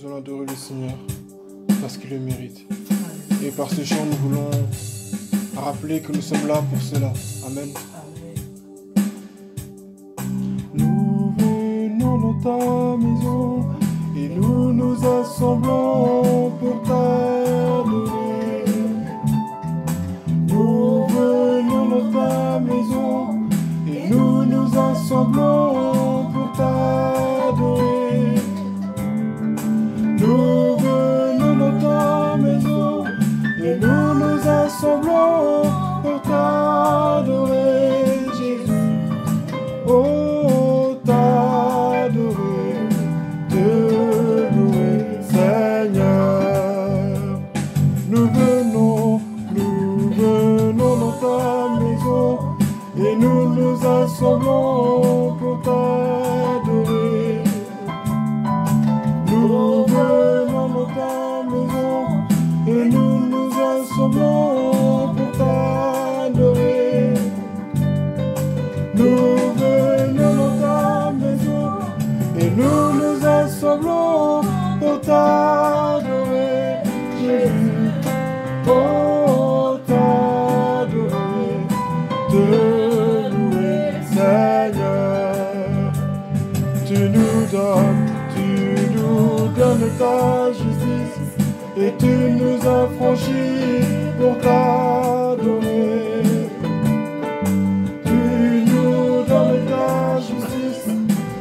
Nous allons adorer le Seigneur parce qu'il le mérite. Et par ce chant, nous voulons rappeler que nous sommes là pour cela. Amen. Nous venons dans ta maison et nous nous assemblons pour t'adorer. Nous venons dans ta maison et nous nous assemblons pour t'adorer. Nous venons dans ta maison et nous nous assemblons pour t'adorer, Jésus. Oh, t'adorer, te louer, Seigneur. Nous venons dans ta maison et nous nous assemblons pour t'adorer. Nous venons dans ta maison et nous nous assemblons pour t'adorer. Nous venons dans ta maison et nous nous assemblons pour t'adorer, Jésus. Oh, t'adorer, te louer, Seigneur. Tu nous donnes ta justice et tu nous as franchis pour t'adorer. Tu nous donnes ta justice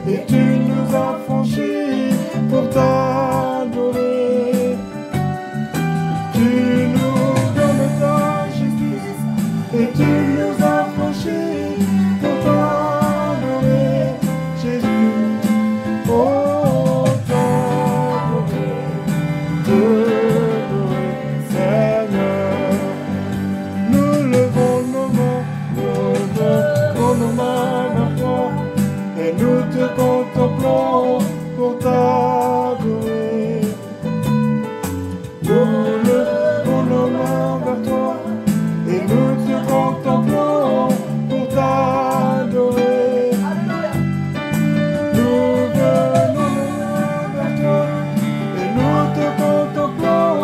et tu nous as franchis pour t'adorer. Tu nous donnes ta justice et tu nous as franchis pour t'adorer, Jésus. Oh, t'adorer, te louer, Seigneur. Nous levons nos mains vers toi et nous te contemplons pour t'adorer. Nous levons nos mains vers toi et nous te contemplons pour t'adorer. Nous venons vers toi et nous te contemplons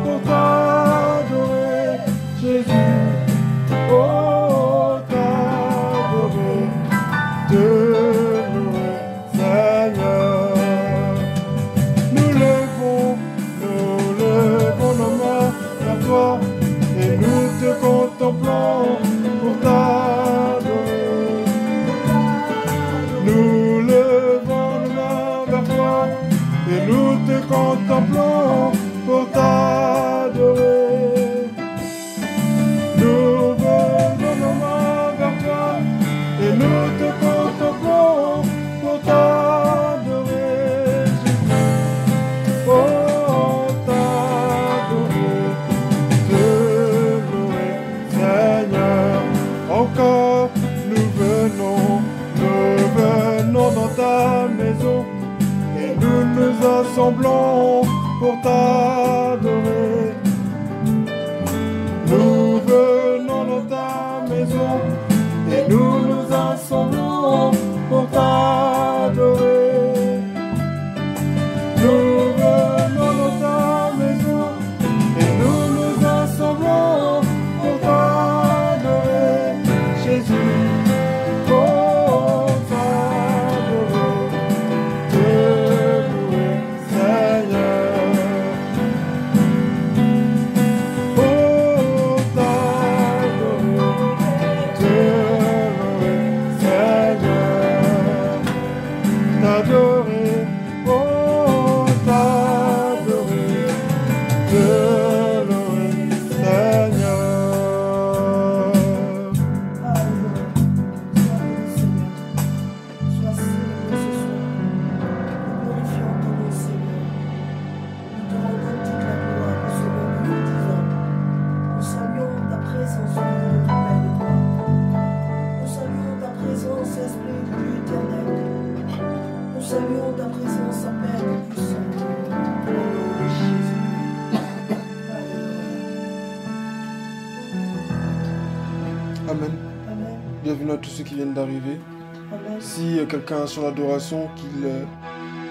pour t'adorer, Jésus. Oh, t'adorer, te louer, Seigneur. Nous levons nos mains vers toi et nous te contemplons pour t'adorer. Nous levons nos mains vers toi et nous te contemplons pour t'adorer. Nous venons nos mains vers toi et nous te contemplons pour t'adorer, Jésus. Oh, t'adorer, te louer, Seigneur. Encore nous venons dans ta maison et nous nous assemblons pour t'adorer. Nous venons dans ta maison et nous nous assemblons pour t'adorer. Nous venons dans ta maison et nous nous assemblons pour t'adorer, Jésus. Oh, t'adorer, te louer, Seigneur. Oh, t'adorer, te louer, Seigneur. T'adorer, oh, t'adorer, te louer, Seigneur. Sois célébré ce soir. Nous glorifions ton nom, Seigneur. Nous te rendons toute la gloire pour ce bon Dieu divin. Nous saluons ta présence au milieu de ton Père de gloire. Nous saluons ta présence, Esprit du Dieu éternel. Nous saluons ta présence, Père puissant. Au nom de Jésus. Alléluia. Amen. Amen. Bienvenue à tous ceux qui viennent d'arriver. Amen. Si quelqu'un est sur l'adoration, qu'il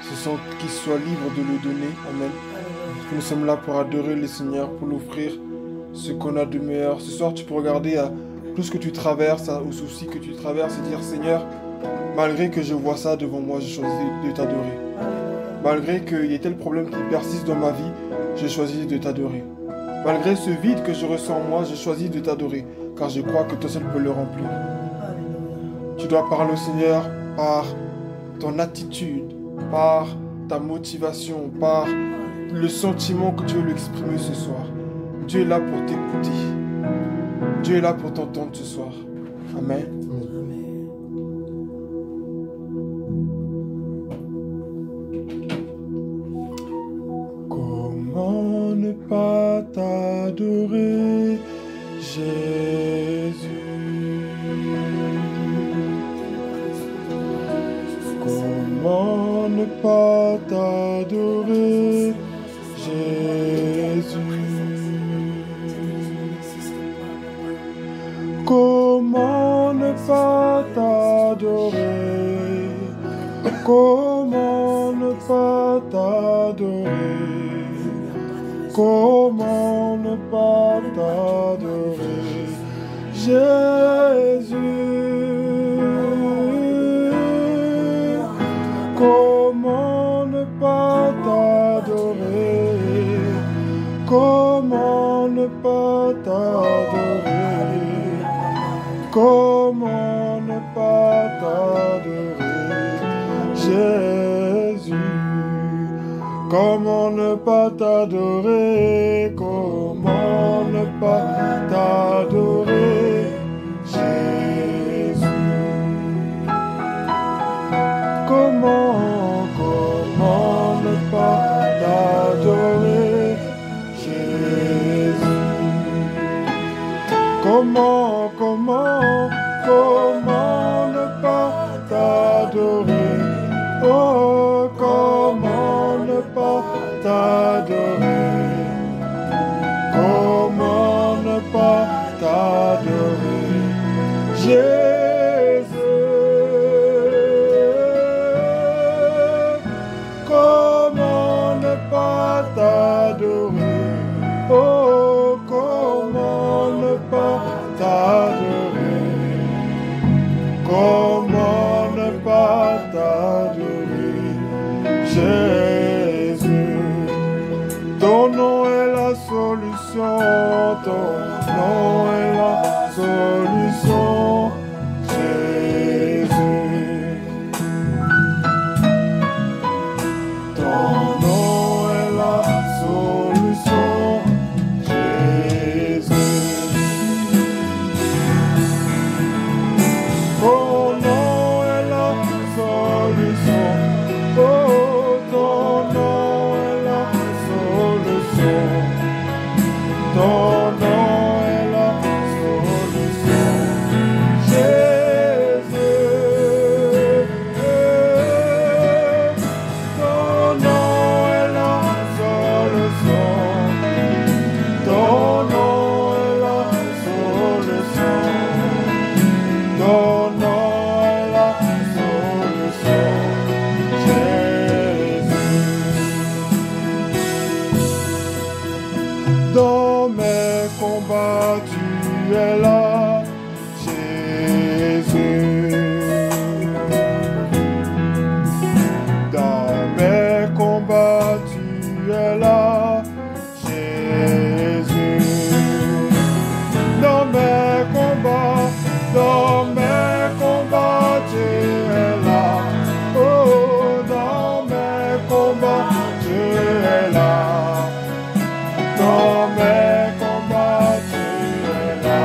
se qu'il soit libre de le donner. Amen. Alléluia. Nous sommes là pour adorer le Seigneur, pour l'offrir ce qu'on a de meilleur. Ce soir, tu peux regarder à tout ce que tu traverses, aux soucis que tu traverses et dire, Seigneur, malgré que je vois ça devant moi, je choisis de t'adorer. Malgré qu'il y ait tel problème qui persiste dans ma vie, je choisis de t'adorer. Malgré ce vide que je ressens en moi, je choisis de t'adorer, car je crois que toi seul peux le remplir. Alléluia. Tu dois parler au Seigneur par ton attitude, par ta motivation, par le sentiment que tu veux lui exprimer ce soir. Dieu est là pour t'écouter. Dieu est là pour t'entendre ce soir. Amen. Amen. Comment ne pas t'adorer, Jésus? Comment ne pas t'adorer, Jésus? Comment ne pas t'adorer? Comment ne pas t'adorer? Comment ne pas t'adorer, Jésus? Comment ne pas t'adorer? Comment ne pas t'adorer? Comment ne pas t'adorer, Jésus? Comment ne pas t'adorer? Comment ne pas t'adorer, Jésus? Comment ne pas t'adorer, Jésus? Comment ne pas t'adorer? Oh, comment ne pas t'adorer? Comment ne pas t'adorer, Jésus? Comment ne pas t'adorer? Oh, comment ne pas t'adorer? Comment ne pas t'adorer, Jésus? Ton nom est la solution, ton nom est la solution, Jésus. Ton nom est la solution, Jésus. Ton nom est la solution, oh, ton nom est la solution. Ton nom est la solution, Jésus. Ton nom est la solution. Ton nom est la solution. Ton nom est la solution, Jésus. Dans mes combats, tu es là, Jésus. Dans mes combats, tu es là, Jésus. Dans mes combats, tu es là. Oh, dans mes combats, tu es là. Dans mes combats, tu es là,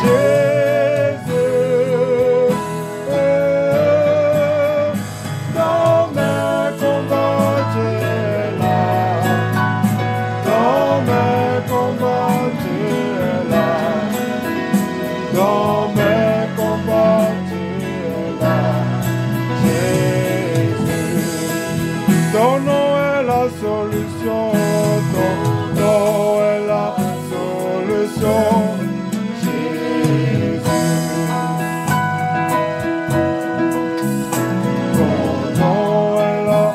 Jésus. Dans mes combats, tu es là. Dans mes combats, tu es là. Dans mes combats, tu es là, Jésus. Ton nom est la solution, ton nom est la solution, Jésus. Ton nom est la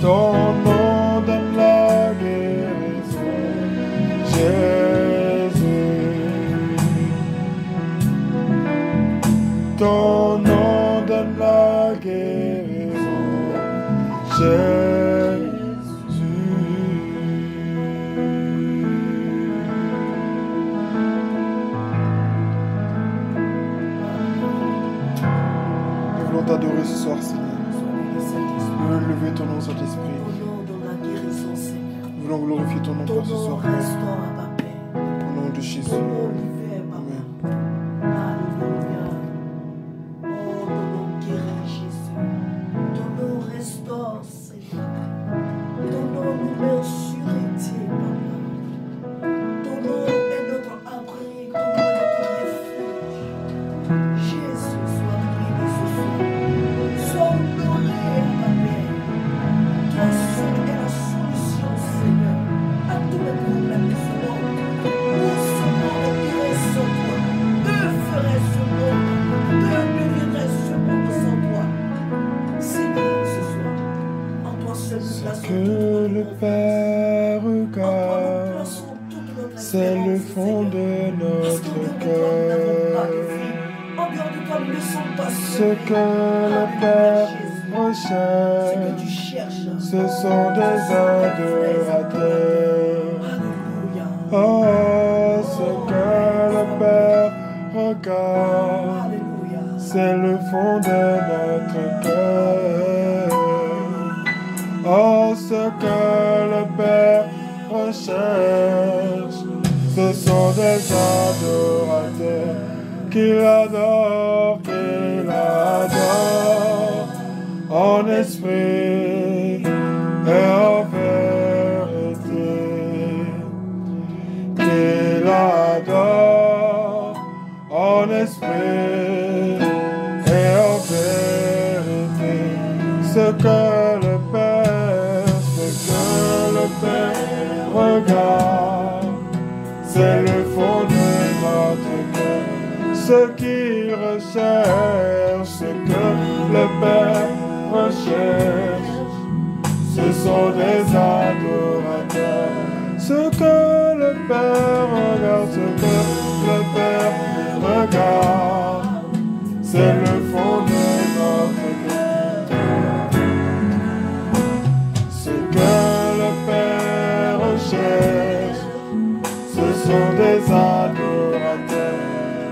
Ton nom donne la guérison, Jésus. Ton nom donne la guérison, Jésus. Nous voulons t'adorer ce soir, Seigneur. Nous voulons lever ton nom, Saint-Esprit. Nous voulons glorifier ton nom, Père, ce soir. Au nom de Jésus. Amen. Alléluia. Oh, ton nom guérit, Jésus. Ton nom restaure, Seigneur. Ton nom nous met en sûreté, Papa. Ton nom est notre abri, ton nom est notre refuge. Jésus, sois béni ce soir. Sois honoré, Papa. Toi seul es la solution, Seigneur, à tous les problèmes de ce monde. Où ce monde irait sans toi? Que ferait ce monde? Que deviendrait ce monde sans toi? Seigneur, ce soir, en toi seul nous plaçons Que le Père regarde, c'est le fond de notre cœur. En dehors de toi, nous ne sommes pas Ce que le Père Ce que recherche, tu cherches. ce sont des adorateurs. Alléluia. Oh, ce que le Père regarde, Alléluia. c'est le fond de notre cœur. Oh, ce que le Père recherche, ce sont des adorateurs qu'il adore, en esprit et en vérité, qu'il adore en esprit et en vérité. Ce que le Père regarde, c'est le fond de notre cœur. Ce qu'il recherche, ce que le Père recherche, ce sont des adorateurs. Ce que le Père regarde, ce que le Père regarde, c'est le fond de notre cœur. Ce que le Père recherche, ce sont des adorateurs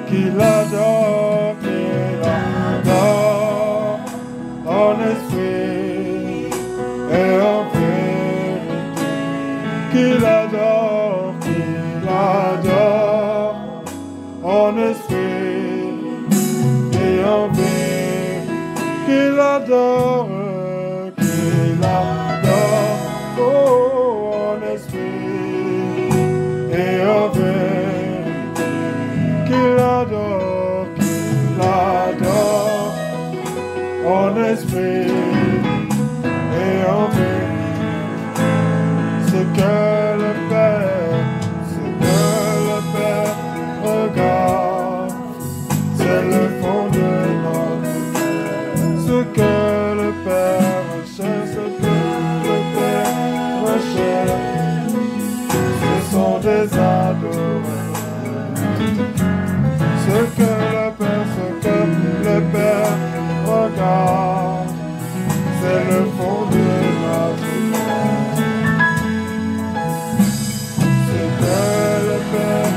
qu'il adore, en esprit et en vérité, qu'il adore, en esprit et en vérité, qu'il adore, oh, en esprit et en vérité, qu'il adore, en esprit et en vérité. Ce que le Père regarde, c'est le fond de notre cœur. Ce que le Père recherche, ce que le Père recherche, ce sont des adorateurs. Ce que le Père regarde, c'est le fond de notre cœur. Ce que le Père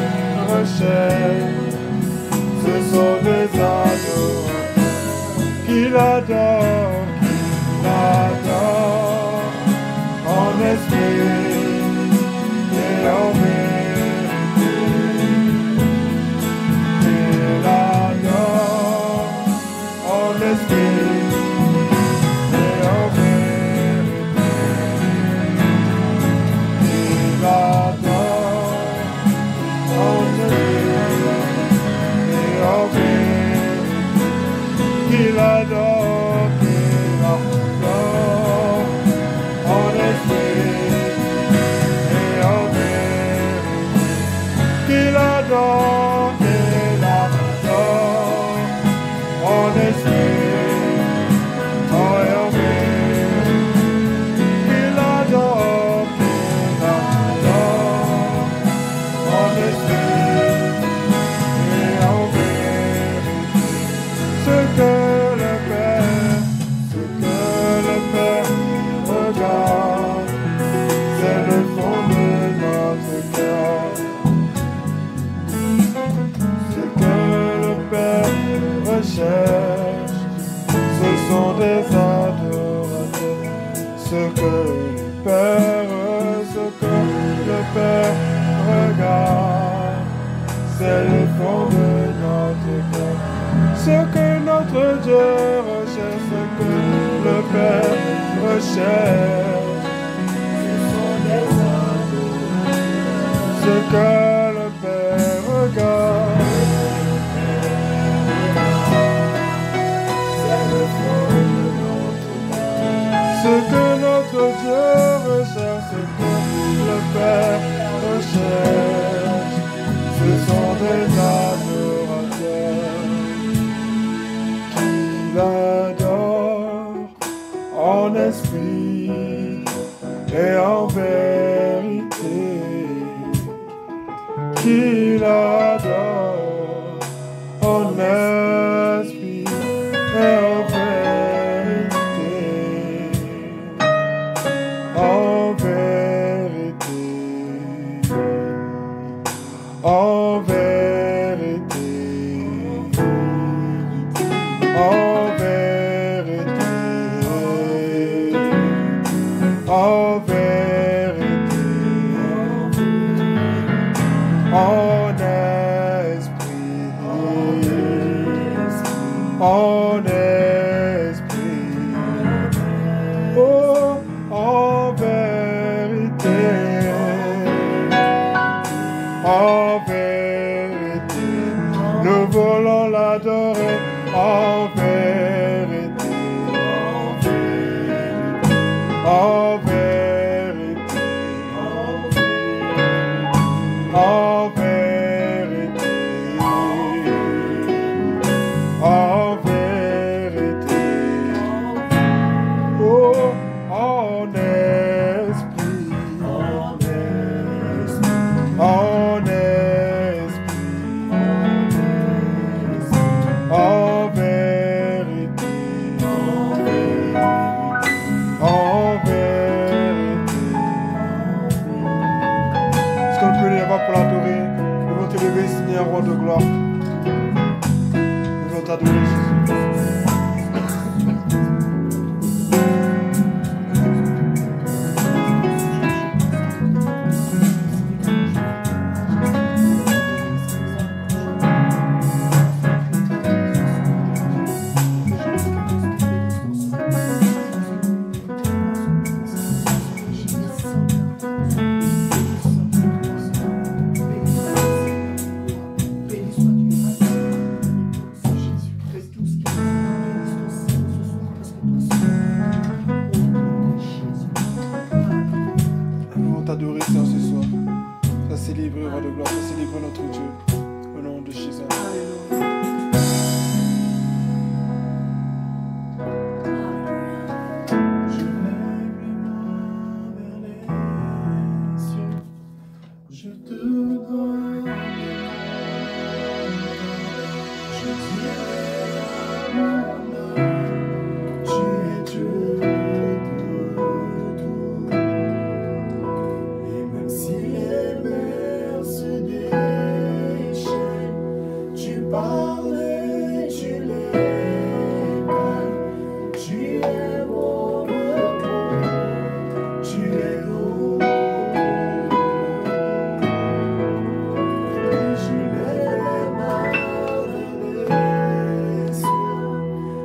recherche, ce sont des adorateurs qu'il adore, en esprit et en vérité. Qu'il adore, en esprit et en vérité. Qu'il adore, en esprit et en vérité. Qu'il adore, en esprit et en vérité. Qu'il adore, Ce que le Père, regarde, c'est le fond de notre cœur. Ce que le Père recherche, ce sont des adorateurs. Ce que le Père regarde, c'est le fond de notre cœur. Ce que notre Dieu recherche, ce que le Père recherche, ce sont des adorateurs. Ce que le Père regarde, c'est le fond de notre cœur. Ce que notre Dieu recherche, ce que le Père recherche, ce sont des adorateurs qui l'adorent en esprit et en vérité, qui l'adorent en esprit et en vérité, en vérité, en vérité, en vérité, en vérité, en esprit, en esprit, oh, en vérité, en vérité, nous voulons l'adorer en vérité, en vérité, en vérité, en vérité, oh, en esprit, en esprit, en vérité, en vérité. Est-ce qu'on peut les avoir pour l'adorer? Nous allons te lever, Seigneur, roi de gloire. Nous allons t'adorer, Jésus. T'adorer, Seigneur, ce soir. Ça célébrer, roi de gloire, ça célébrer notre Dieu. Au nom de Jésus. Je lève les mains vers les cieux. Je te donne. Je dirai à mon âme, tu es Dieu. Si les mers se déchaînent, tu parles et tu les calmes. Tu es mon repos, tu es l'eau. Je lève les mains vers les cieux,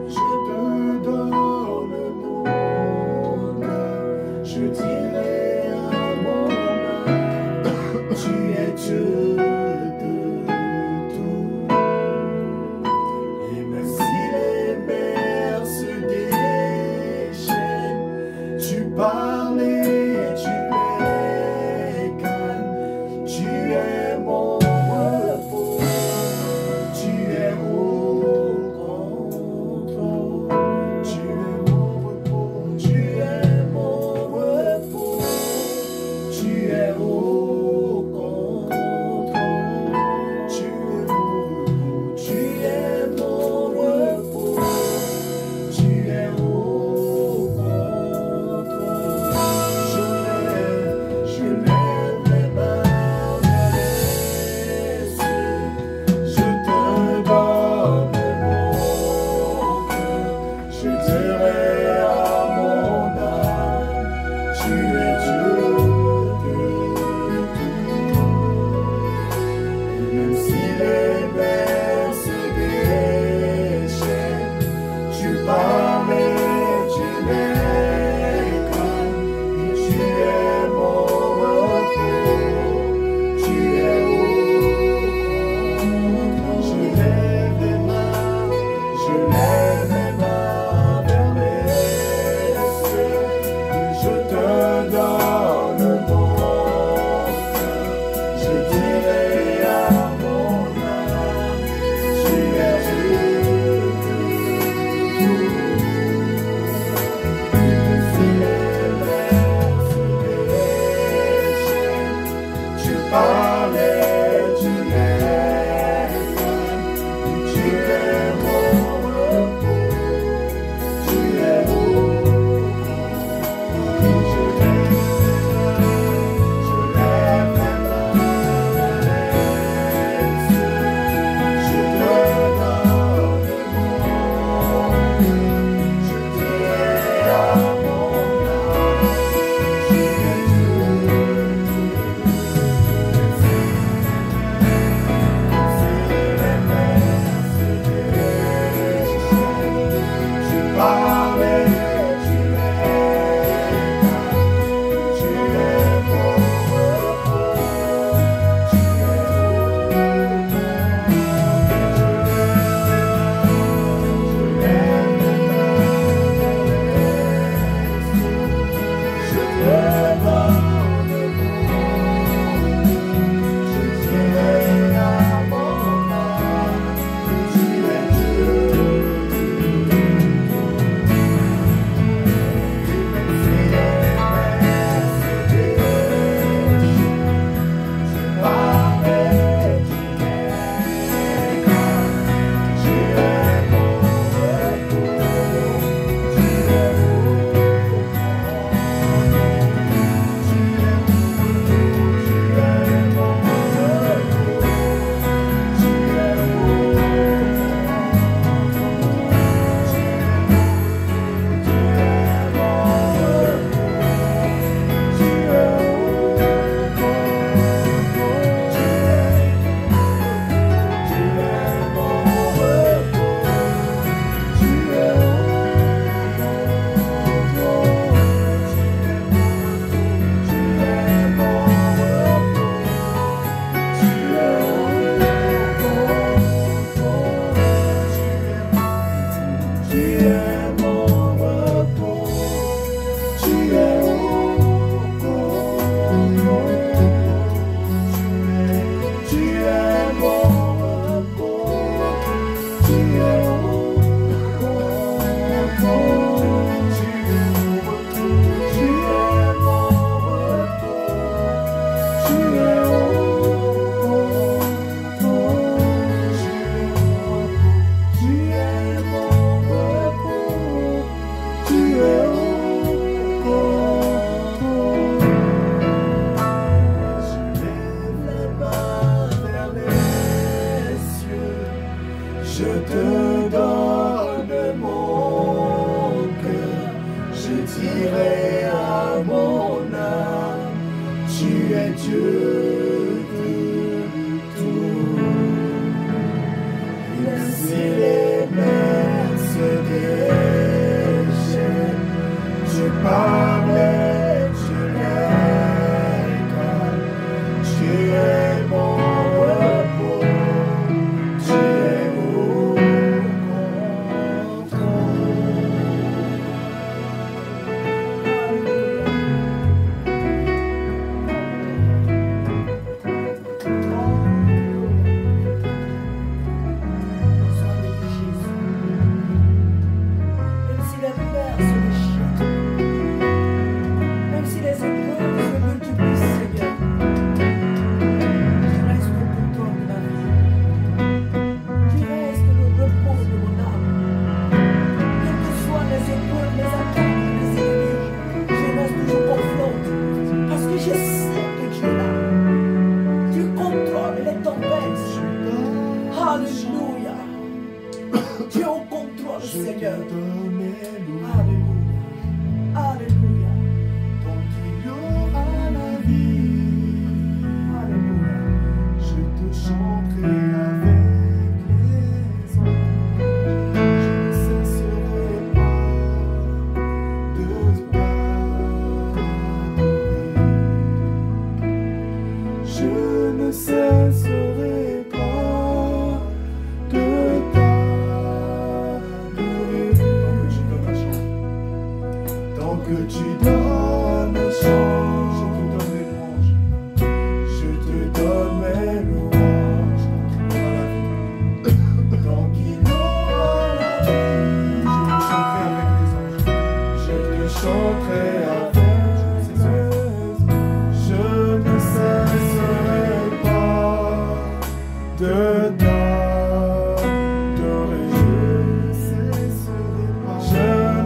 Dieu de tout. Même si les mers se déchaînent, tu parlais, tu les calmes. Tu es mon repos, tu es mon Même si la mer se déchire, même si les épreuves se multiplient, Seigneur, tu restes au contrôle de ma vie. Tu restes le repos de mon âme. Quelles que soient les épreuves, les attaques, les ennemis, je reste toujours confiante. Parce que je sais que tu es là. Tu contrôles les tempêtes. Alléluia. Tu es au contrôle, Seigneur. Alléluia. Alléluia. Tant qu'il y aura la vie, Alléluia. je te chanterai avec les anges. Je ne cesserai pas de t'adorer. Je ne cesserai pas de t'adorer. Tant que tu donnes la chance, je te donne mes louanges. Tant qu'il y aura la vie, je te chanterai avec les anges. Je ne cesserai pas de t'adorer. Je ne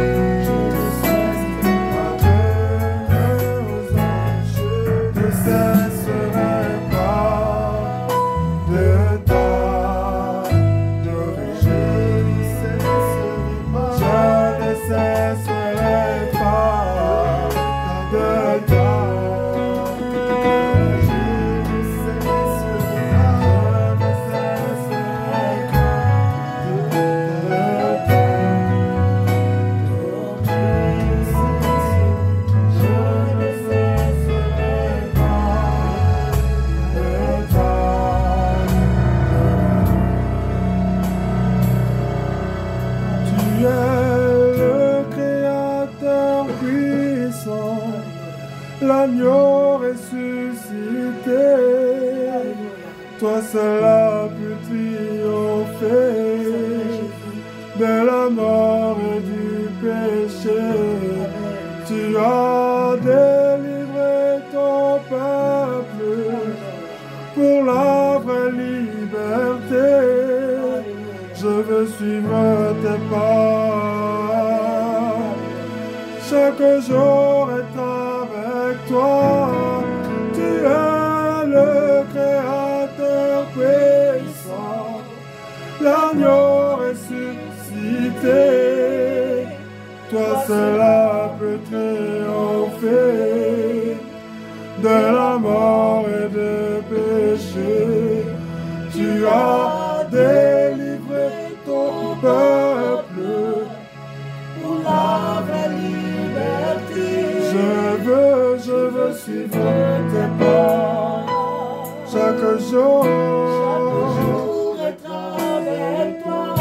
cesserai pas de t'adorer. Je ne cesserai pas de t'adorer. Je ne cesserai pas de l'agneau ressuscité. Toi seul as pu triompher de la mort et du péché. Tu as délivré ton peuple pour la vraie liberté. Je veux suivre tes pas. Chaque jour est avec toi. Tu es le Créateur puissant. L'agneau ressuscité. Toi seul peux triompher de la mort et de péché. Tu as délivré ton peuple pour la vraie liberté. Je veux suivre tes pas. Chaque jour être avec toi.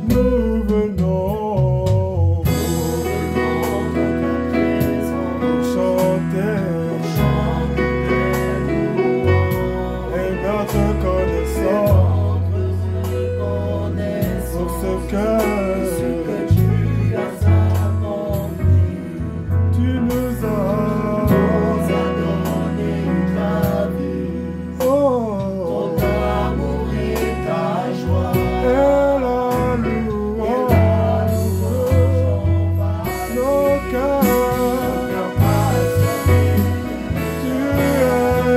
Nous venons pour chanter et notre connaissance pour ce que tu as accompli. tu nous as donné ta vie. oh, Ton amour et ta joie. et la louange, nos cœurs, tu es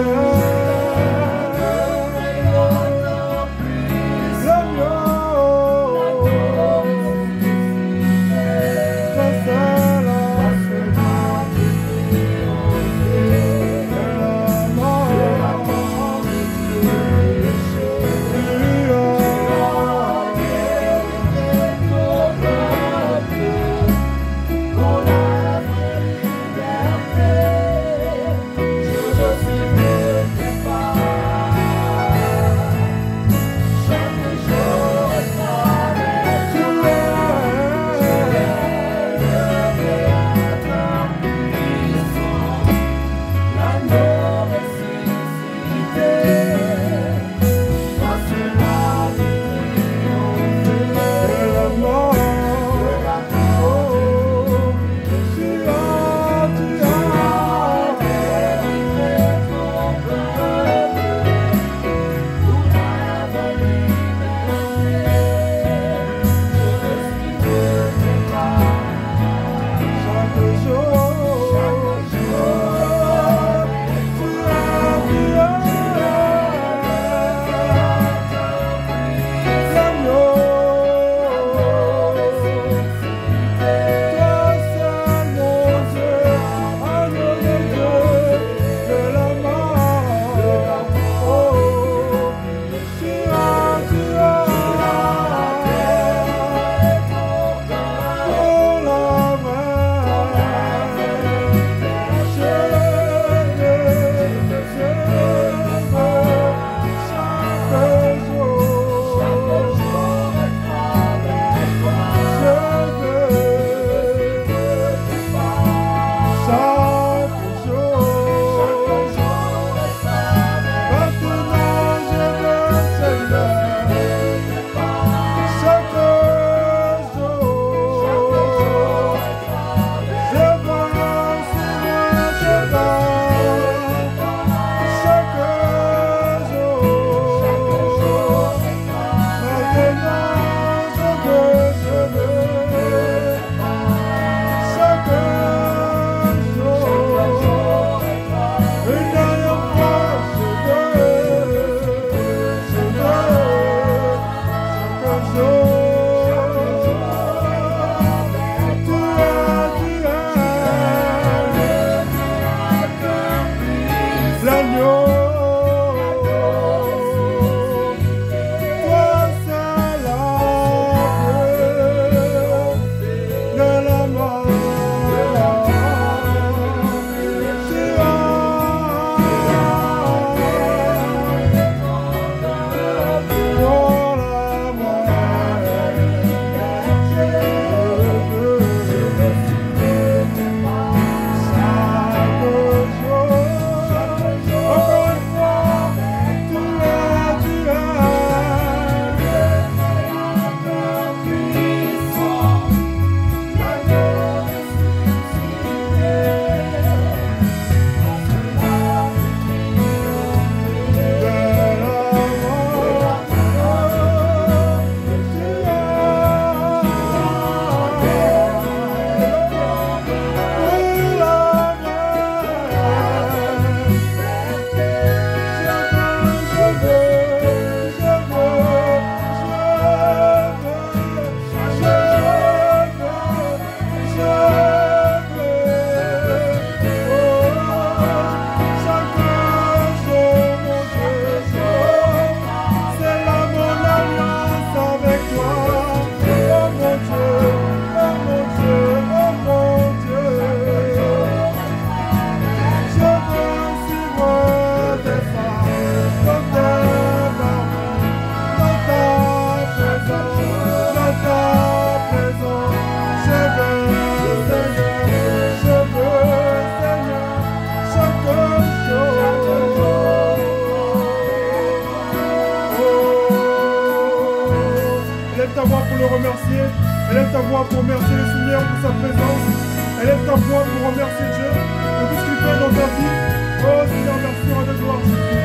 point pour remercier Dieu de tout ce qu'il fait dans ta vie. Oh Seigneur, merci, roi de gloire, Jésus.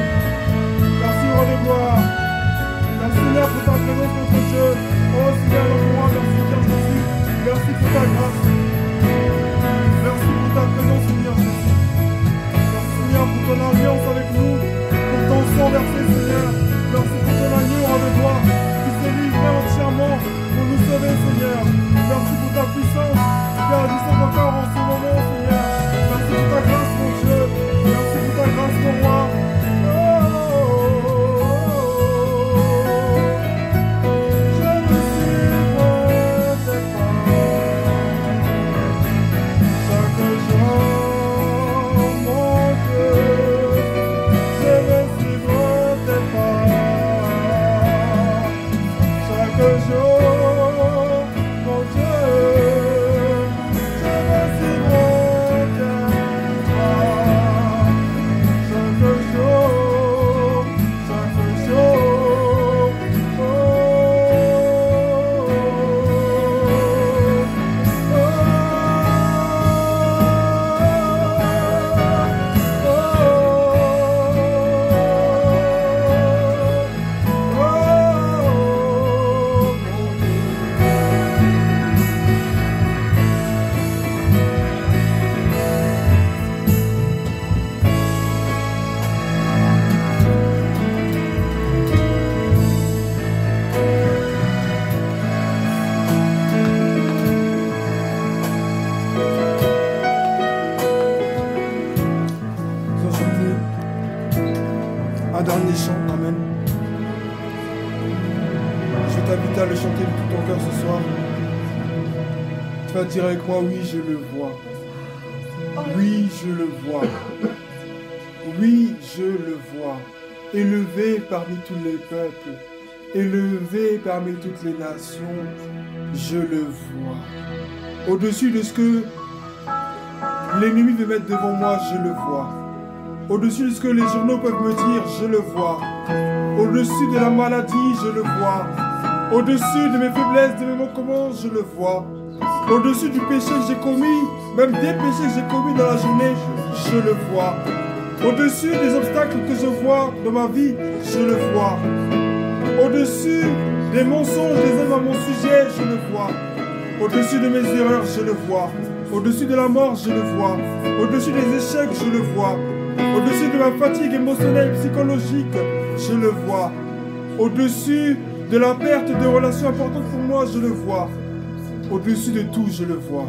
Merci, roi de gloire. Merci, Seigneur, pour ta présence, notre Dieu. Oh Seigneur, notre roi, merci, Seigneur Jésus. Merci pour ta grâce. Merci pour ta présence, Seigneur Jésus. Merci, Seigneur, pour ton alliance avec nous, pour ton sang versé, Seigneur. Merci pour ton agneau, roi de gloire, qui s'est livré entièrement pour nous sauver, Seigneur. Merci pour ta puissance, qui agissait encore en ce moment, Seigneur. Merci pour ta grâce, mon Dieu. Merci pour ta grâce, mon roi. Dire avec moi, oui, je le vois. Oui, je le vois. Oui, je le vois. Élevé parmi tous les peuples, élevé parmi toutes les nations, je le vois. Au-dessus de ce que l'ennemi veut mettre devant moi, je le vois. Au-dessus de ce que les journaux peuvent me dire, je le vois. Au-dessus de la maladie, je le vois. Au-dessus de mes faiblesses, de mes manquements, je le vois. Au-dessus du péché que j'ai commis, même des péchés que j'ai commis dans la journée, je le vois. Au-dessus des obstacles que je vois dans ma vie, je le vois. Au-dessus des mensonges des hommes à mon sujet, je le vois. Au-dessus de mes erreurs, je le vois. Au-dessus de la mort, je le vois. Au-dessus des échecs, je le vois. Au-dessus de ma fatigue émotionnelle, psychologique, je le vois. Au-dessus de la perte de relations importantes pour moi, je le vois. Au-dessus de tout, je le vois.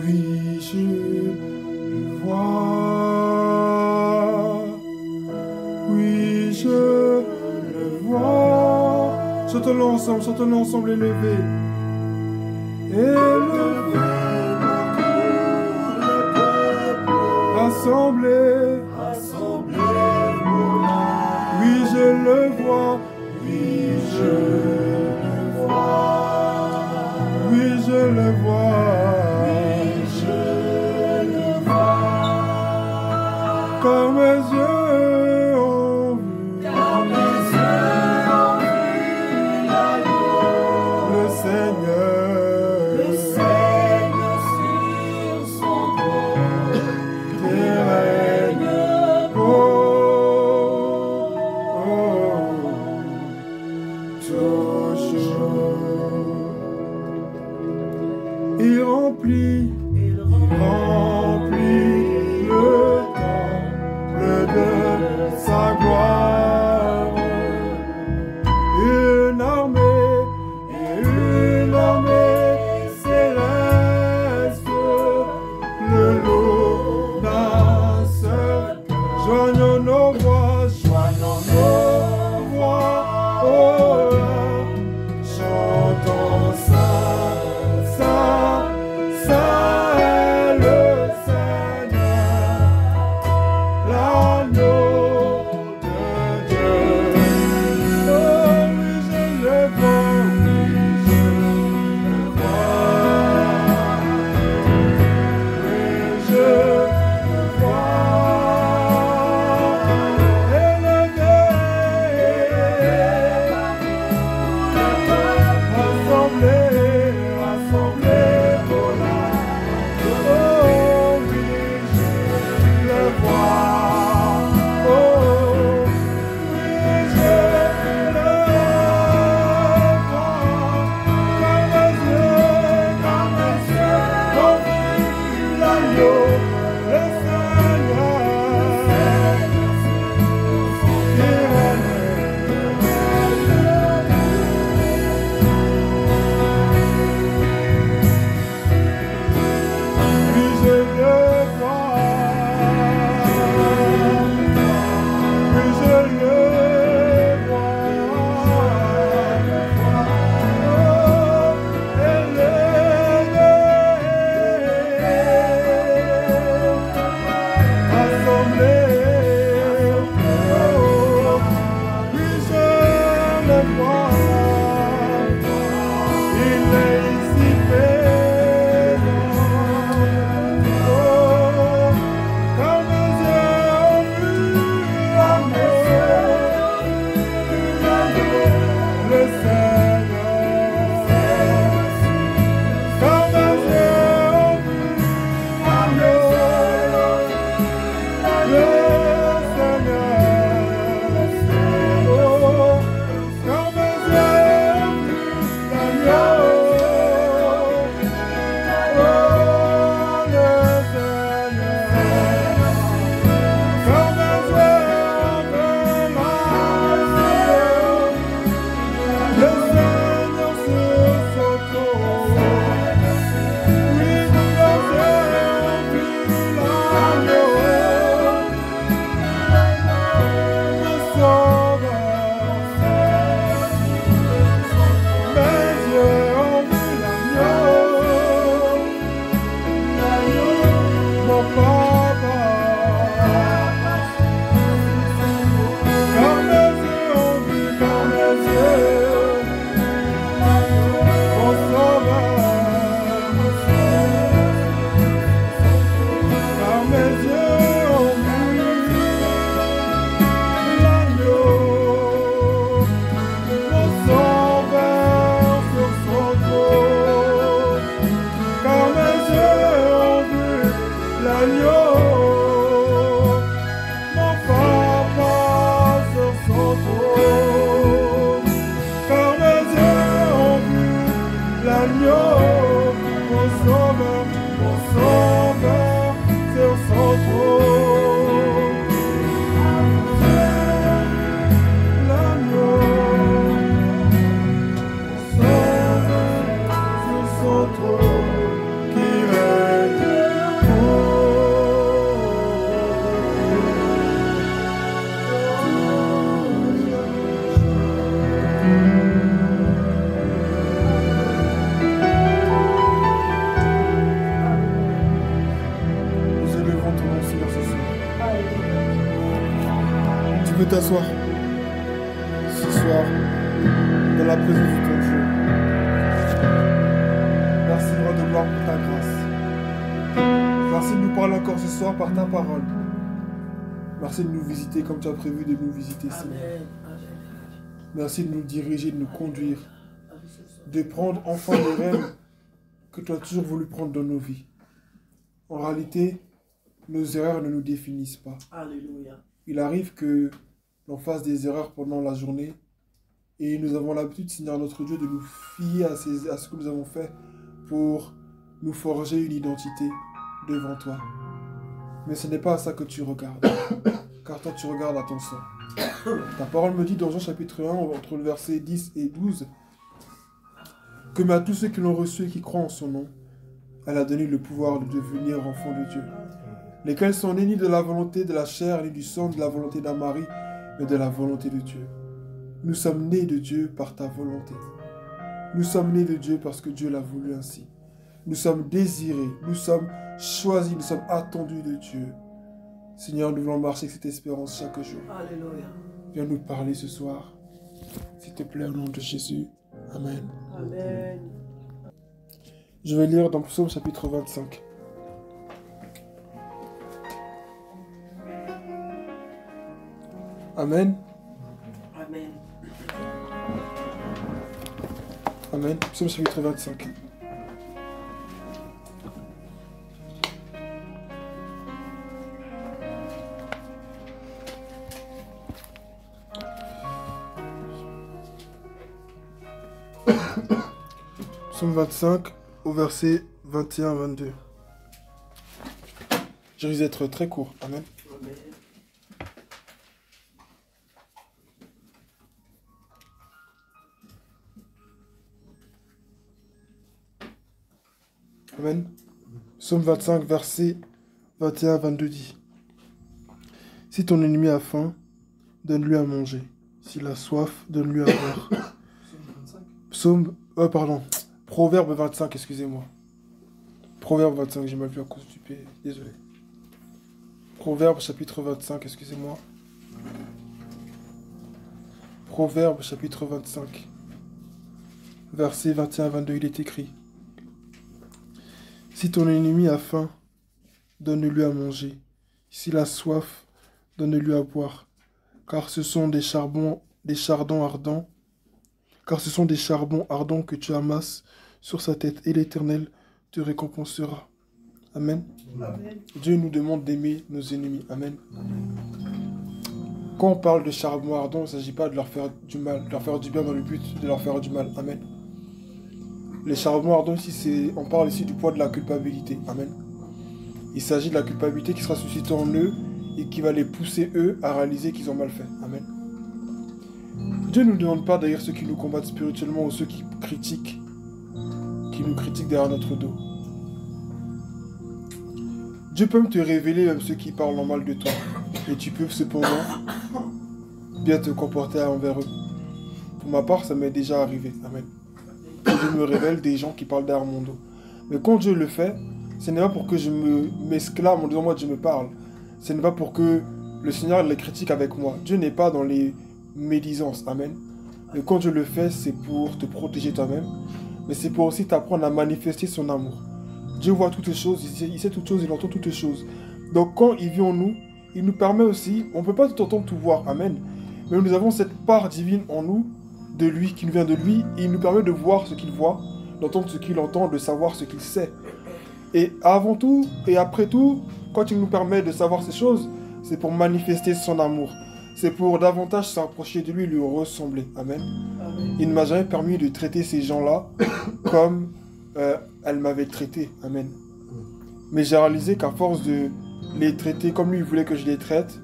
Oui, je le vois. Oui, je le vois. Chantons-le ensemble, élevé. Élevé, rassemblés. Oui, je le vois. Oui, je le vois, oui, je le vois, comme mes yeux ont vu, le Seigneur sur son trône, qui règne, toujours. Il remplit le temple de sa gloire. Une armée céleste, le lot d'un seul. Joignons nos voix, oh là, chantons ça. Ça est le Seigneur. t'asseoir ce soir dans la présence de ton Dieu. Merci, roi de gloire, pour ta grâce. Merci de nous parler encore ce soir par ta parole. Merci de nous visiter comme tu as prévu de nous visiter, Seigneur. Merci de nous diriger, de nous conduire, de prendre enfin les rênes que tu as toujours voulu prendre dans nos vies. En réalité, nos erreurs ne nous définissent pas. Alléluia. Il arrive que l'on fasse des erreurs pendant la journée et nous avons l'habitude, Seigneur notre Dieu, de nous fier à ce que nous avons fait pour nous forger une identité devant toi. Mais ce n'est pas à ça que tu regardes, car toi tu regardes à ton sang. Ta parole me dit dans Jean chapitre 1, entre le verset 10 et 12, que mais à tous ceux qui l'ont reçu et qui croient en son nom, elle a donné le pouvoir de devenir enfants de Dieu, lesquels sont nés ni de la volonté de la chair, ni du sang, de la volonté d'un mari, mais de la volonté de Dieu. Nous sommes nés de Dieu par ta volonté. Nous sommes nés de Dieu parce que Dieu l'a voulu ainsi. Nous sommes désirés, nous sommes choisis, nous sommes attendus de Dieu. Seigneur, nous voulons marcher avec cette espérance chaque jour. Alléluia. Viens nous parler ce soir. S'il te plaît, au nom de Jésus. Amen. Amen. Je vais lire dans Psaume chapitre 25. Amen. Amen. Amen. Psaume chapitre 25. Psaume 25 au verset 21-22. Je risque d'être très court. Amen. Amen. Amen. Psaume 25, verset 21-22 dit: Si ton ennemi a faim, donne-lui à manger. S'il a soif, donne-lui à boire. Proverbe 25, excusez-moi. Proverbe 25, j'ai mal vu à cause du P. Désolé. Proverbe chapitre 25, excusez-moi. Proverbe chapitre 25, verset 21-22, il est écrit: Si ton ennemi a faim, donne-lui à manger. S'il a soif, donne-lui à boire. Car ce sont des charbons ardents que tu amasses sur sa tête, et l'Éternel te récompensera. Amen. Amen. Dieu nous demande d'aimer nos ennemis. Amen. Quand on parle de charbon ardent, il ne s'agit pas de leur faire du mal, de leur faire du bien dans le but de leur faire du mal. Amen. Les charbons ardents ici, on parle ici du poids de la culpabilité. Amen. Il s'agit de la culpabilité qui sera suscitée en eux et qui va les pousser, eux, à réaliser qu'ils ont mal fait. Amen. Dieu ne nous demande pas d'ailleurs ceux qui nous combattent spirituellement ou ceux qui nous critiquent derrière notre dos. Dieu peut te révéler même ceux qui parlent en mal de toi. Et tu peux cependant bien te comporter envers eux. Pour ma part, ça m'est déjà arrivé. Amen. Dieu me révèle des gens qui parlent derrière mon dos. Mais quand Dieu le fait, ce n'est pas pour que je m'exclame en disant moi Dieu me parle. Ce n'est pas pour que le Seigneur les critique avec moi. Dieu n'est pas dans les médisances. Amen. Mais quand Dieu le fait, c'est pour te protéger toi-même. Mais c'est pour aussi t'apprendre à manifester son amour. Dieu voit toutes les choses, il sait toutes choses, il entend toutes les choses. Donc quand il vit en nous, il nous permet aussi, on ne peut pas tout entendre, tout voir. Amen. Mais nous avons cette part divine en nous, de lui, qui nous vient de lui, et il nous permet de voir ce qu'il voit, d'entendre ce qu'il entend, de savoir ce qu'il sait. Et avant tout, et après tout, quand il nous permet de savoir ces choses, c'est pour manifester son amour. C'est pour davantage s'approcher de lui et lui ressembler. Amen. Amen. Il ne m'a jamais permis de traiter ces gens-là comme elle m'avait traité. Amen. Mais j'ai réalisé qu'à force de les traiter comme lui voulait que je les traite,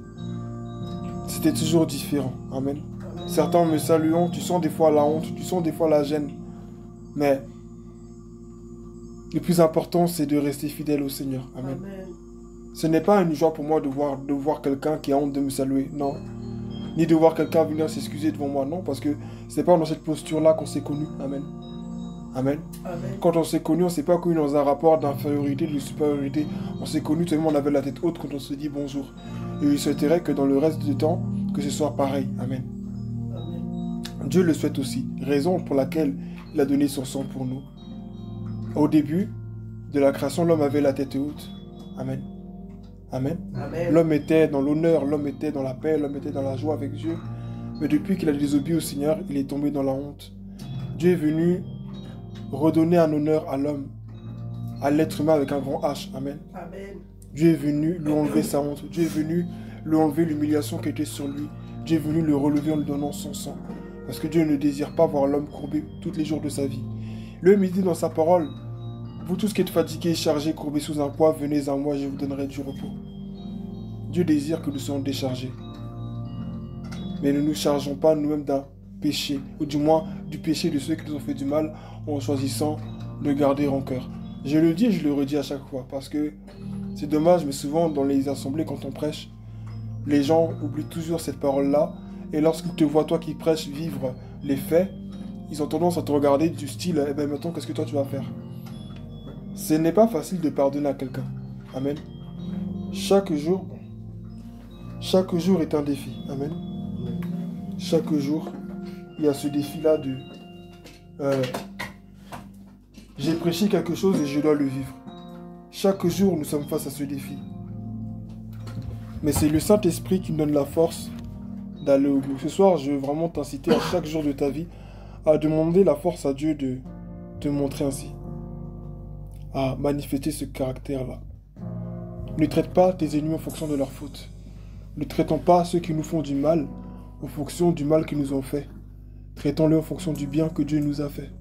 c'était toujours différent. Amen. Certains me saluant, tu sens des fois la honte, tu sens des fois la gêne. Mais le plus important, c'est de rester fidèle au Seigneur. Amen. Amen. Ce n'est pas une joie pour moi de voir quelqu'un qui a honte de me saluer. Non. Ni de voir quelqu'un venir s'excuser devant moi. Non, parce que c'est pas dans cette posture-là qu'on s'est connus. Amen. Amen. Amen. Quand on s'est connus, on ne s'est pas connus dans un rapport d'infériorité, de supériorité. On s'est connus tellement on avait la tête haute quand on se dit bonjour. Et il souhaiterait que dans le reste du temps, que ce soit pareil. Amen. Amen. Dieu le souhaite aussi, raison pour laquelle il a donné son sang pour nous. Au début de la création, l'homme avait la tête haute. Amen. Amen. Amen. L'homme était dans l'honneur, l'homme était dans la paix, l'homme était dans la joie avec Dieu. Mais depuis qu'il a désobéi au Seigneur, il est tombé dans la honte. Dieu est venu redonner un honneur à l'homme, à l'être humain avec un grand H. Amen. Amen. Dieu est venu lui enlever sa honte. Dieu est venu lui enlever l'humiliation qui était sur lui. Dieu est venu le relever en lui donnant son sang. Parce que Dieu ne désire pas voir l'homme courbé tous les jours de sa vie. Lui me dit dans sa parole, vous tous qui êtes fatigués, chargés, courbés sous un poids, venez à moi, je vous donnerai du repos. Dieu désire que nous soyons déchargés. Mais ne nous chargeons pas nous-mêmes d'un péché, ou du moins du péché de ceux qui nous ont fait du mal, en choisissant de garder rancœur. Je le dis et je le redis à chaque fois, parce que c'est dommage, mais souvent dans les assemblées, quand on prêche, les gens oublient toujours cette parole-là, et lorsqu'ils te voient, toi qui prêches, vivre les faits, ils ont tendance à te regarder du style, eh bien maintenant, qu'est-ce que toi tu vas faire? Ce n'est pas facile de pardonner à quelqu'un. Amen. Chaque jour est un défi. Amen. Chaque jour, il y a ce défi-là de... j'ai prêché quelque chose et je dois le vivre. Chaque jour, nous sommes face à ce défi. Mais c'est le Saint-Esprit qui nous donne la force d'aller au bout. Ce soir, je veux vraiment t'inciter à chaque jour de ta vie à demander la force à Dieu de te montrer ainsi, à manifester ce caractère-là. Ne traite pas tes ennemis en fonction de leurs fautes. Ne traitons pas ceux qui nous font du mal en fonction du mal qu'ils nous ont fait. Traitons-les en fonction du bien que Dieu nous a fait.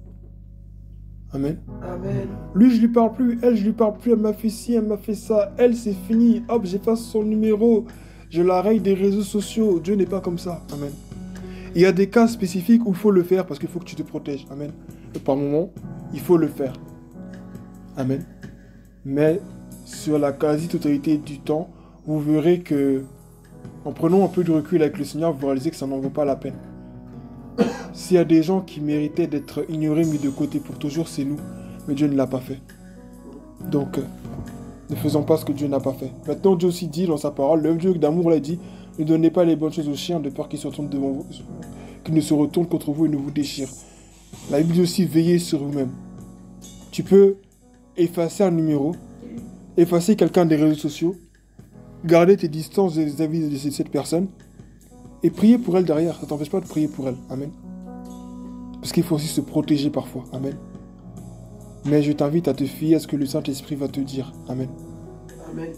Amen. Amen. Lui, je lui parle plus. Elle, je lui parle plus. Elle m'a fait ci, elle m'a fait ça. Elle, c'est fini. Hop, j'efface son numéro. Je la raye des réseaux sociaux. Dieu n'est pas comme ça. Amen. Il y a des cas spécifiques où il faut le faire parce qu'il faut que tu te protèges. Amen. Et par moment, il faut le faire. Amen. Mais sur la quasi-totalité du temps, vous verrez que, en prenant un peu de recul avec le Seigneur, vous réalisez que ça n'en vaut pas la peine. S'il y a des gens qui méritaient d'être ignorés, mis de côté pour toujours, c'est nous. Mais Dieu ne l'a pas fait. Donc, ne faisons pas ce que Dieu n'a pas fait. Maintenant, Dieu aussi dit dans sa parole, le Dieu d'amour l'a dit, ne donnez pas les bonnes choses aux chiens de peur qu'ils se retournent devant vous, qu'ils ne se retournent contre vous et ne vous déchirent. La Bible dit aussi, veillez sur vous-même. Tu peux effacer un numéro, effacer quelqu'un des réseaux sociaux, garder tes distances vis-à-vis de cette personne et prier pour elle derrière. Ça ne t'empêche pas de prier pour elle. Amen. Parce qu'il faut aussi se protéger parfois. Amen. Mais je t'invite à te fier à ce que le Saint-Esprit va te dire. Amen. Amen.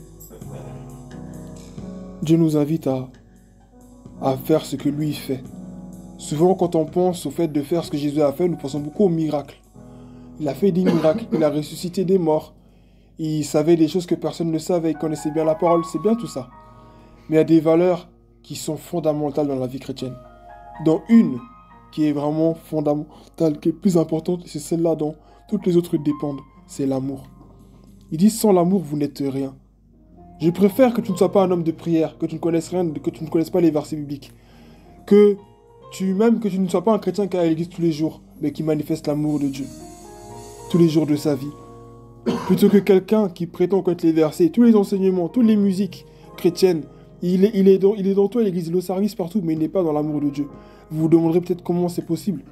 Dieu nous invite à faire ce que lui fait. Souvent, quand on pense au fait de faire ce que Jésus a fait, nous pensons beaucoup au miracle. Il a fait des miracles, il a ressuscité des morts. Il savait des choses que personne ne savait, il connaissait bien la parole, c'est bien tout ça. Mais il y a des valeurs qui sont fondamentales dans la vie chrétienne. Dont une qui est vraiment fondamentale, qui est plus importante, c'est celle-là dont toutes les autres dépendent, c'est l'amour. Il dit, sans l'amour, vous n'êtes rien. Je préfère que tu ne sois pas un homme de prière, que tu ne connaisses rien, que tu ne connaisses pas les versets bibliques. Que tu ne sois pas un chrétien qui est à l'église tous les jours, mais qui manifeste l'amour de Dieu tous les jours de sa vie. Plutôt que quelqu'un qui prétend connaître les versets, tous les enseignements, toutes les musiques chrétiennes, il est dans toi l'église, il est au service partout, mais il n'est pas dans l'amour de Dieu. Vous vous demanderez peut-être comment c'est possible.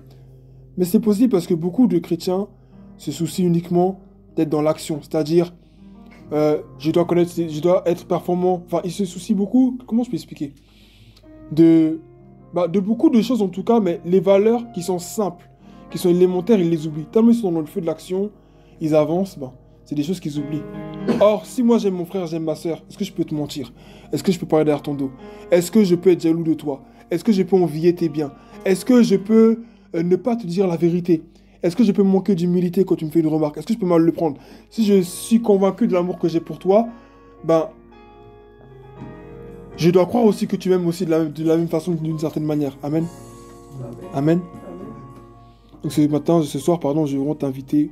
Mais c'est possible parce que beaucoup de chrétiens se soucient uniquement d'être dans l'action. C'est-à-dire, je dois être performant. Enfin, ils se soucient beaucoup, comment je peux expliquer, de beaucoup de choses en tout cas, mais les valeurs qui sont simples, qui sont élémentaires, ils les oublient. Tellement ils sont dans le feu de l'action, ils avancent, c'est des choses qu'ils oublient. Or, si moi j'aime mon frère, j'aime ma soeur, est-ce que je peux te mentir? Est-ce que je peux parler derrière ton dos? Est-ce que je peux être jaloux de toi? Est-ce que je peux envier tes biens? Est-ce que je peux ne pas te dire la vérité? Est-ce que je peux manquer d'humilité quand tu me fais une remarque? Est-ce que je peux mal le prendre? Si je suis convaincu de l'amour que j'ai pour toi, je dois croire aussi que tu m'aimes aussi de la même façon, d'une certaine manière. Amen. Amen. Donc ce soir, je vais vraiment t'inviter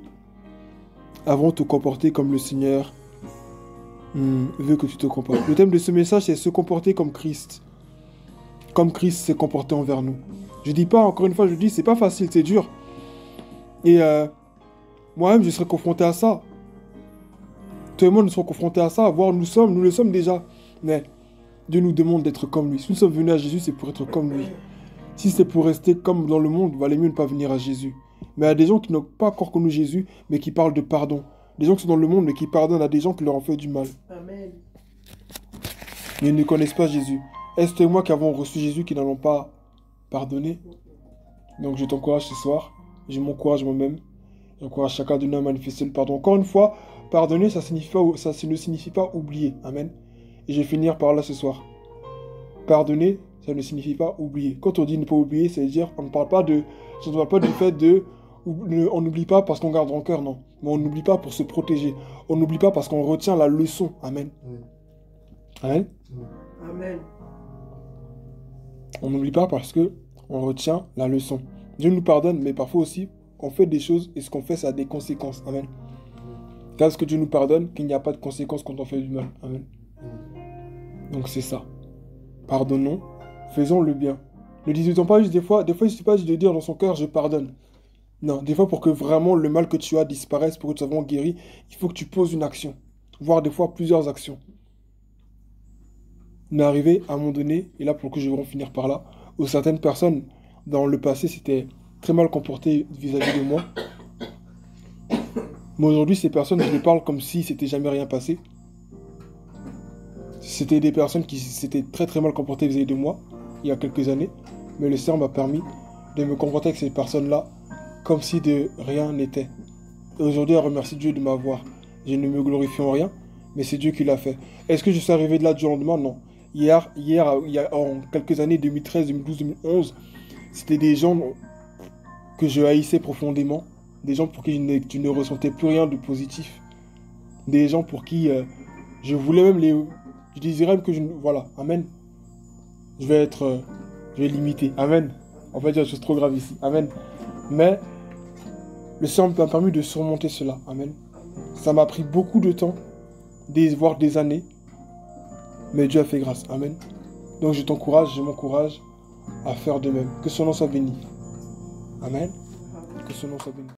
à vraiment te comporter comme le Seigneur veut que tu te comportes. Le thème de ce message, c'est se comporter comme Christ. Comme Christ s'est comporté envers nous. Je dis pas, encore une fois, je dis, c'est pas facile, c'est dur. Et moi-même, je serai confronté à ça. Tout le monde nous sera confronté à ça. Voire nous le sommes déjà. Mais Dieu nous demande d'être comme lui. Si nous sommes venus à Jésus, c'est pour être comme lui. Si c'est pour rester comme dans le monde, valait mieux ne pas venir à Jésus. Mais il y a des gens qui n'ont pas encore connu Jésus, mais qui parlent de pardon. Des gens qui sont dans le monde, mais qui pardonnent à des gens qui leur ont fait du mal. Amen. Mais ils ne connaissent pas Jésus. Est-ce que moi qui avons reçu Jésus qui n'allons pas pardonner? Donc je t'encourage ce soir. Je m'encourage moi-même. J'encourage chacun de nous à manifester le pardon. Encore une fois, pardonner, ça ne signifie pas oublier. Amen. Et je vais finir par là ce soir. Pardonner, ça ne signifie pas oublier. Quand on dit ne pas oublier, c'est-à-dire on ne parle pas du fait de... On n'oublie pas parce qu'on garde rancœur, non. Mais on n'oublie pas pour se protéger. On n'oublie pas parce qu'on retient la leçon. Amen. Amen. Amen. On n'oublie pas parce que on retient la leçon. Dieu nous pardonne, mais parfois aussi, on fait des choses et ce qu'on fait, ça a des conséquences. Amen. Car ce que Dieu nous pardonne, qu'il n'y a pas de conséquences quand on fait du mal. Amen. Donc c'est ça. Pardonnons, faisons le bien. Ne disons pas juste des fois il ne suffit pas juste de dire dans son cœur, je pardonne. Non, des fois pour que vraiment le mal que tu as disparaisse, pour que tu sois vraiment guéri, il faut que tu poses une action. Voire des fois plusieurs actions. On est arrivé à un moment donné, et là pour le coup je vais en finir par là, où certaines personnes dans le passé s'étaient très mal comportées vis-à-vis de moi. Mais aujourd'hui ces personnes, je les parle comme si c'était jamais rien passé. C'était des personnes qui s'étaient très très mal comportées vis-à-vis de moi, il y a quelques années. Mais le Seigneur m'a permis de me comporter avec ces personnes-là comme si de rien n'était. Et aujourd'hui, je remercie Dieu de m'avoir. Je ne me glorifie en rien, mais c'est Dieu qui l'a fait. Est-ce que je suis arrivé de là du jour au lendemain? Non. Hier, en quelques années, 2013, 2012, 2011, c'était des gens que je haïssais profondément. Des gens pour qui je ne ressentais plus rien de positif. Des gens pour qui je voulais même les... Je désirais même que je... Voilà, amen. Je vais limiter, amen. En fait, il y a des choses trop graves ici, amen. Mais le Seigneur m'a permis de surmonter cela, amen. Ça m'a pris beaucoup de temps, voire des années. Mais Dieu a fait grâce, amen. Donc je m'encourage à faire de même. Que son nom soit béni. Amen. Que son nom soit béni.